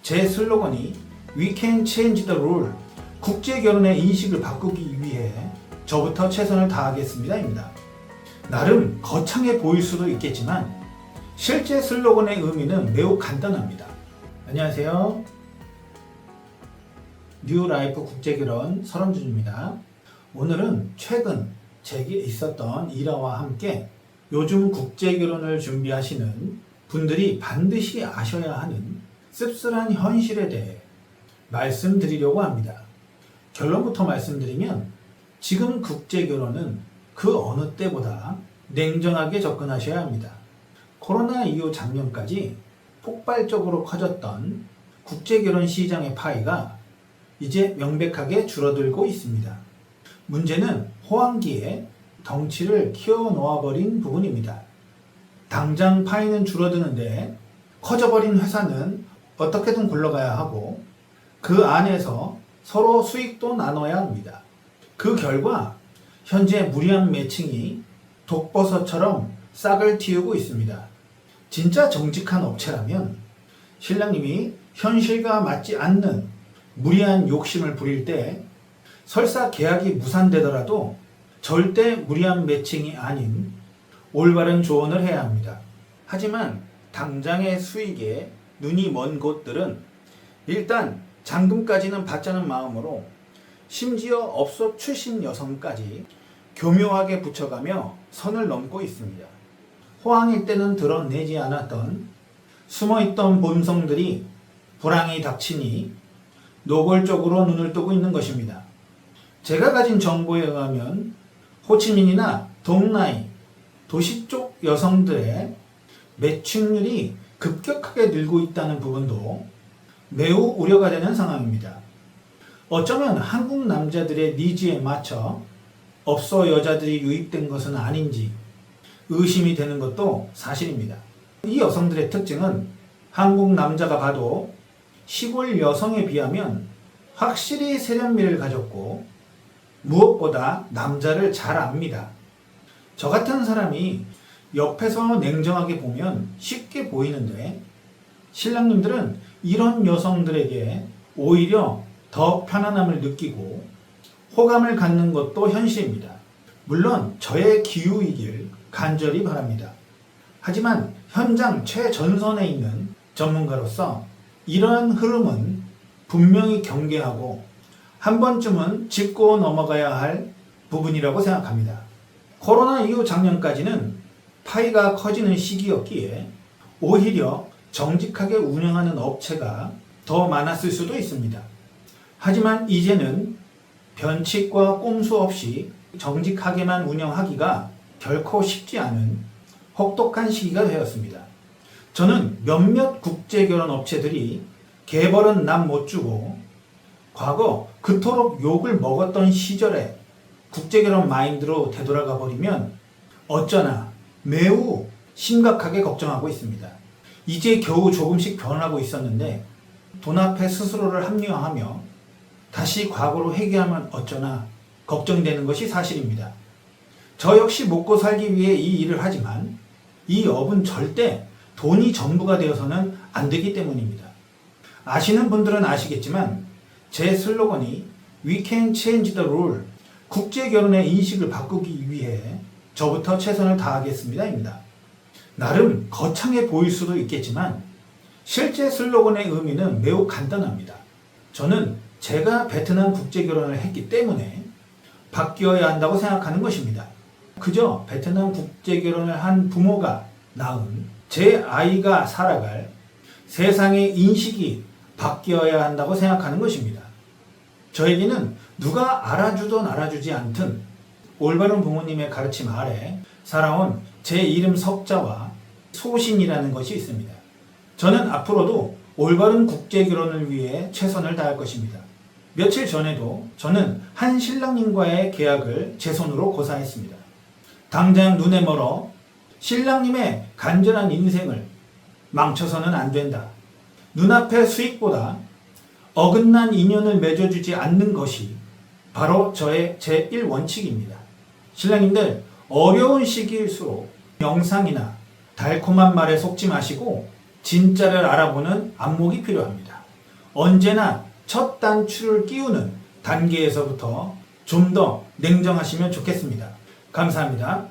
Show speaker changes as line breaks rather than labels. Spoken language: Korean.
제 슬로건이 We can change the rule. 국제 결혼의 인식을 바꾸기 위해 저부터 최선을 다하겠습니다입니다. 나름 거창해 보일 수도 있겠지만 실제 슬로건의 의미는 매우 간단합니다. 안녕하세요. 뉴라이프 국제결혼 설원준입니다. 오늘은 최근 제게 있었던 일화와 함께 요즘 국제결혼을 준비하시는 분들이 반드시 아셔야 하는 씁쓸한 현실에 대해 말씀드리려고 합니다. 결론부터 말씀드리면 지금 국제결혼은 그 어느 때보다 냉정하게 접근하셔야 합니다. 코로나 이후 작년까지 폭발적으로 커졌던 국제결혼 시장의 파이가 이제 명백하게 줄어들고 있습니다. 문제는 호황기에 덩치를 키워놓아버린 부분입니다. 당장 파이는 줄어드는데 커져버린 회사는 어떻게든 굴러가야 하고 그 안에서 서로 수익도 나눠야 합니다. 그 결과 현재 무리한 매칭이 독버섯처럼 싹을 틔우고 있습니다. 진짜 정직한 업체라면 신랑님이 현실과 맞지 않는 무리한 욕심을 부릴 때 설사 계약이 무산되더라도 절대 무리한 매칭이 아닌 올바른 조언을 해야 합니다. 하지만 당장의 수익에 눈이 먼 곳들은 일단 잔금까지는 받자는 마음으로 심지어 업소 출신 여성까지 교묘하게 붙여가며 선을 넘고 있습니다. 호황일 때는 드러내지 않았던 숨어있던 본성들이 불황이 닥치니 노골적으로 눈을 뜨고 있는 것입니다. 제가 가진 정보에 의하면 호치민이나 동나이, 도시 쪽 여성들의 매칭률이 급격하게 늘고 있다는 부분도 매우 우려가 되는 상황입니다. 어쩌면 한국 남자들의 니즈에 맞춰 업소 여자들이 유입된 것은 아닌지 의심이 되는 것도 사실입니다. 이 여성들의 특징은 한국 남자가 봐도 시골 여성에 비하면 확실히 세련미를 가졌고 무엇보다 남자를 잘 압니다. 저 같은 사람이 옆에서 냉정하게 보면 쉽게 보이는데 신랑님들은 이런 여성들에게 오히려 더 편안함을 느끼고 호감을 갖는 것도 현실입니다. 물론 저의 기우이길 간절히 바랍니다. 하지만 현장 최전선에 있는 전문가로서 이러한 흐름은 분명히 경계하고 한 번쯤은 짚고 넘어가야 할 부분이라고 생각합니다. 코로나 이후 작년까지는 파이가 커지는 시기였기에 오히려 정직하게 운영하는 업체가 더 많았을 수도 있습니다. 하지만 이제는 변칙과 꼼수 없이 정직하게만 운영하기가 결코 쉽지 않은 혹독한 시기가 되었습니다. 저는 몇몇 국제결혼 업체들이 개벌은 남 못 주고 과거 그토록 욕을 먹었던 시절에 국제결혼 마인드로 되돌아가 버리면 어쩌나 매우 심각하게 걱정하고 있습니다. 이제 겨우 조금씩 변하고 있었는데 돈 앞에 스스로를 합리화하며 다시 과거로 회귀하면 어쩌나 걱정되는 것이 사실입니다. 저 역시 먹고 살기 위해 이 일을 하지만 이 업은 절대 돈이 전부가 되어서는 안 되기 때문입니다. 아시는 분들은 아시겠지만 제 슬로건이 We can change the rule. 국제결혼의 인식을 바꾸기 위해 저부터 최선을 다하겠습니다입니다. 나름 거창해 보일 수도 있겠지만 실제 슬로건의 의미는 매우 간단합니다. 저는 제가 베트남 국제결혼을 했기 때문에 바뀌어야 한다고 생각하는 것입니다. 그저 베트남 국제결혼을 한 부모가 낳은 제 아이가 살아갈 세상의 인식이 바뀌어야 한다고 생각하는 것입니다. 저에게는 누가 알아주든 알아주지 않든 올바른 부모님의 가르침 아래 살아온 제 이름 석자와 소신이라는 것이 있습니다. 저는 앞으로도 올바른 국제결혼을 위해 최선을 다할 것입니다. 며칠 전에도 저는 한 신랑님과의 계약을 제 손으로 고사했습니다. 당장 눈에 멀어 신랑님의 간절한 인생을 망쳐서는 안 된다. 눈앞의 수익보다 어긋난 인연을 맺어주지 않는 것이 바로 저의 제1원칙입니다. 신랑님들, 어려운 시기일수록 영상이나 달콤한 말에 속지 마시고 진짜를 알아보는 안목이 필요합니다. 언제나 첫 단추를 끼우는 단계에서부터 좀 더 냉정하시면 좋겠습니다. 감사합니다.